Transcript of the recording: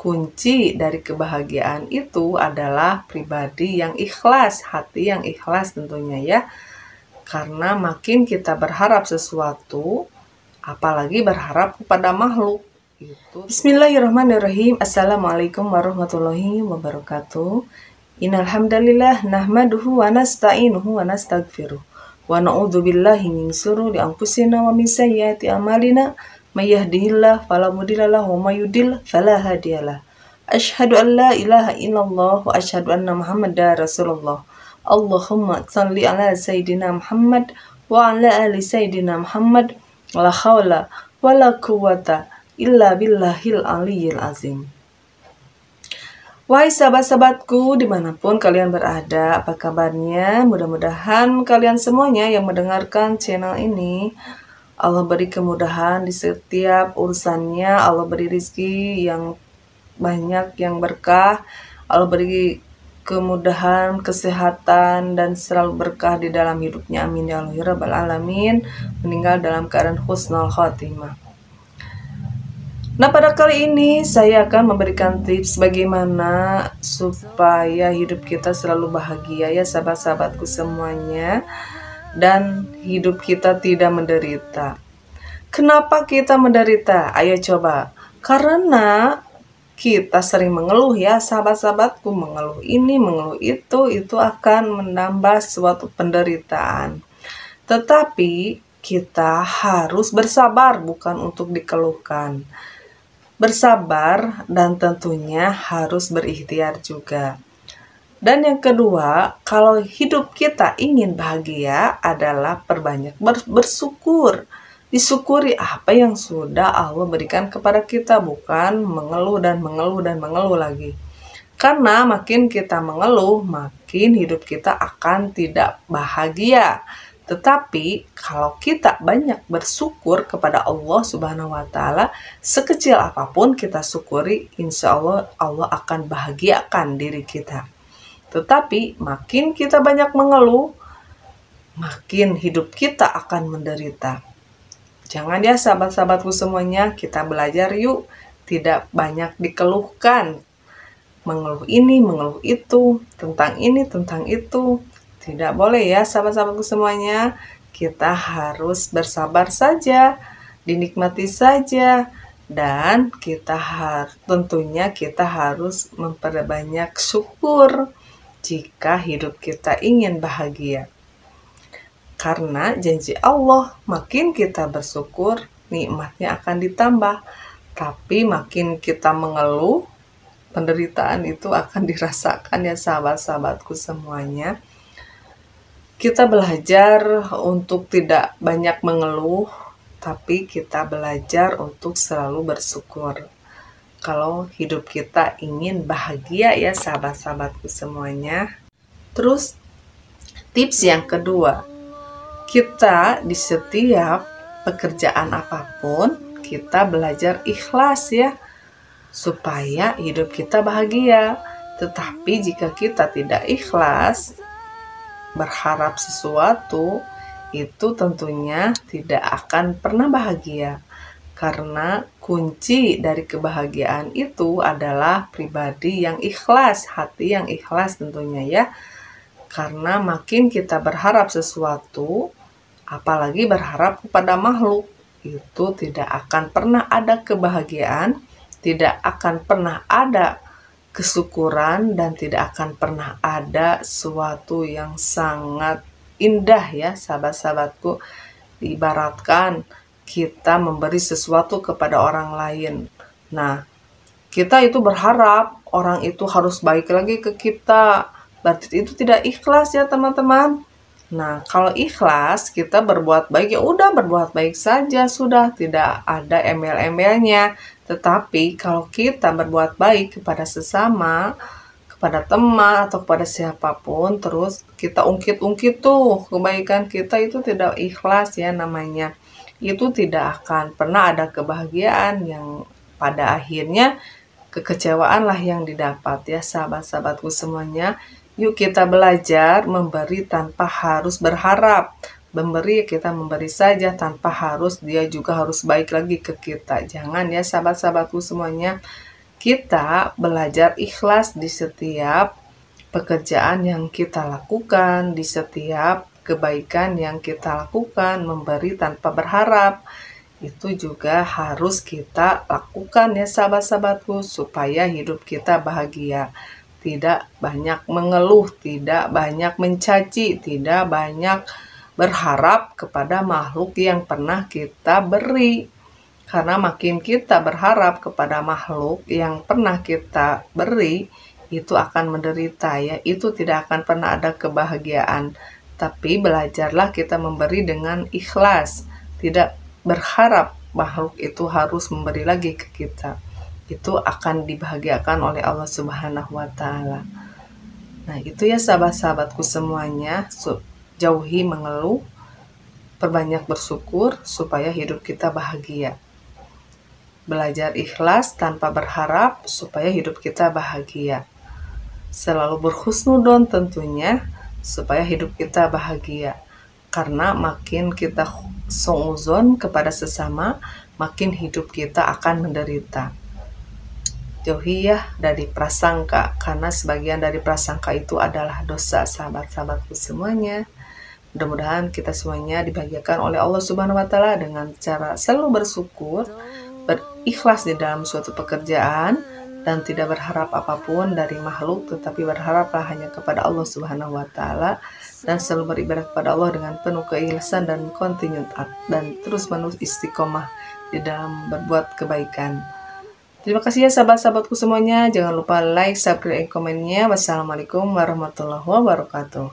kunci dari kebahagiaan itu adalah pribadi yang ikhlas, hati yang ikhlas tentunya ya. Karena makin kita berharap sesuatu, apalagi berharap kepada makhluk. Bismillahirrahmanirrahim. Assalamualaikum warahmatullahi wabarakatuh. Innal hamdalillah nahmaduhu wa nasta'inuhu wa nastaghfiruh. Wa na'udzu billahi min syururi anfusina wa min sayyiati a'malina. May yahdihillahu fala mudilla lahu wa may yudlil fala hadiyalah. Asyhadu an la ilaha illallah wa asyhadu anna Muhammadar Rasulullah. Allahumma shalli ala sayyidina Muhammad wa ala ali sayyidina Muhammad. La haula wa la quwwata illa billahil aliyyil azim. Wahai sahabat-sahabatku dimanapun kalian berada, apa kabarnya? Mudah-mudahan kalian semuanya yang mendengarkan channel ini Allah beri kemudahan di setiap urusannya, Allah beri rezeki yang banyak, yang berkah, Allah beri kemudahan, kesehatan, dan selalu berkah di dalam hidupnya. Amin ya Allah ya Rabbal Alamin. Meninggal dalam keadaan husnul khotimah. Nah, pada kali ini saya akan memberikan tips bagaimana supaya hidup kita selalu bahagia ya sahabat-sahabatku semuanya, dan hidup kita tidak menderita. Kenapa kita menderita? Ayo coba. Karena kita sering mengeluh ya sahabat-sahabatku, mengeluh ini, mengeluh itu akan menambah suatu penderitaan. Tetapi kita harus bersabar, bukan untuk dikeluhkan. Bersabar dan tentunya harus berikhtiar juga. Dan yang kedua, kalau hidup kita ingin bahagia adalah perbanyak bersyukur. Disyukuri apa yang sudah Allah berikan kepada kita, bukan mengeluh dan mengeluh dan mengeluh lagi. Karena makin kita mengeluh, makin hidup kita akan tidak bahagia. Tetapi kalau kita banyak bersyukur kepada Allah Subhanahu wa Ta'ala, sekecil apapun kita syukuri, insya Allah Allah akan bahagiakan diri kita. Tetapi makin kita banyak mengeluh, makin hidup kita akan menderita. Jangan ya sahabat-sahabatku semuanya, kita belajar yuk, tidak banyak dikeluhkan. Mengeluh ini, mengeluh itu, tentang ini, tentang itu. Tidak boleh ya sahabat-sahabatku semuanya, kita harus bersabar saja, dinikmati saja. Dan tentunya kita harus memperbanyak syukur jika hidup kita ingin bahagia. Karena janji Allah, makin kita bersyukur, nikmatnya akan ditambah. Tapi makin kita mengeluh, penderitaan itu akan dirasakan ya sahabat-sahabatku semuanya. Kita belajar untuk tidak banyak mengeluh, tapi kita belajar untuk selalu bersyukur. Kalau hidup kita ingin bahagia ya sahabat-sahabatku semuanya. Terus tips yang kedua, kita di setiap pekerjaan apapun kita belajar ikhlas ya, supaya hidup kita bahagia. Tetapi jika kita tidak ikhlas berharap sesuatu, itu tentunya tidak akan pernah bahagia. Karena kunci dari kebahagiaan itu adalah pribadi yang ikhlas, hati yang ikhlas tentunya ya. Karena makin kita berharap sesuatu, apalagi berharap kepada makhluk, itu tidak akan pernah ada kebahagiaan, tidak akan pernah ada kesyukuran, dan tidak akan pernah ada sesuatu yang sangat indah ya sahabat-sahabatku. Diibaratkan kita memberi sesuatu kepada orang lain. Nah, kita itu berharap orang itu harus baik lagi ke kita. Berarti itu tidak ikhlas ya teman-teman. Nah, kalau ikhlas kita berbuat baik, ya udah berbuat baik saja, sudah tidak ada embel-embelnya. Tetapi kalau kita berbuat baik kepada sesama, kepada teman atau kepada siapapun, terus kita ungkit-ungkit tuh kebaikan kita, itu tidak ikhlas ya namanya. Itu tidak akan pernah ada kebahagiaan, yang pada akhirnya kekecewaan lah yang didapat ya sahabat-sahabatku semuanya. Yuk kita belajar memberi tanpa harus berharap. Memberi, kita memberi saja tanpa harus dia juga harus baik lagi ke kita. Jangan ya sahabat-sahabatku semuanya. kita belajar ikhlas di setiap pekerjaan yang kita lakukan, di setiap kebaikan yang kita lakukan, memberi tanpa berharap. Itu juga harus kita lakukan ya sahabat-sahabatku, supaya hidup kita bahagia. Tidak banyak mengeluh, tidak banyak mencaci, tidak banyak berharap kepada makhluk yang pernah kita beri. Karena makin kita berharap kepada makhluk yang pernah kita beri, itu akan menderita ya. Itu tidak akan pernah ada kebahagiaan. Tapi belajarlah kita memberi dengan ikhlas, tidak berharap makhluk itu harus memberi lagi ke kita. Itu akan dibahagiakan oleh Allah Subhanahu wa Ta'ala. Nah, itu ya sahabat-sahabatku semuanya, jauhi mengeluh, perbanyak bersyukur supaya hidup kita bahagia. Belajar ikhlas tanpa berharap supaya hidup kita bahagia. Selalu berhusnudon tentunya supaya hidup kita bahagia. Karena makin kita suudzon kepada sesama, makin hidup kita akan menderita. Jauhi ya dari prasangka, karena sebagian dari prasangka itu adalah dosa sahabat-sahabatku semuanya. Mudah-mudahan kita semuanya dibahagiakan oleh Allah Subhanahu wa Ta'ala dengan cara selalu bersyukur, berikhlas di dalam suatu pekerjaan, dan tidak berharap apapun dari makhluk, tetapi berharaplah hanya kepada Allah Subhanahu wa Ta'ala, dan selalu beribadah kepada Allah dengan penuh keikhlasan dan kontinu dan terus-menerus istiqomah di dalam berbuat kebaikan. Terima kasih ya sahabat-sahabatku semuanya. Jangan lupa like, subscribe, dan komennya. Wassalamualaikum warahmatullahi wabarakatuh.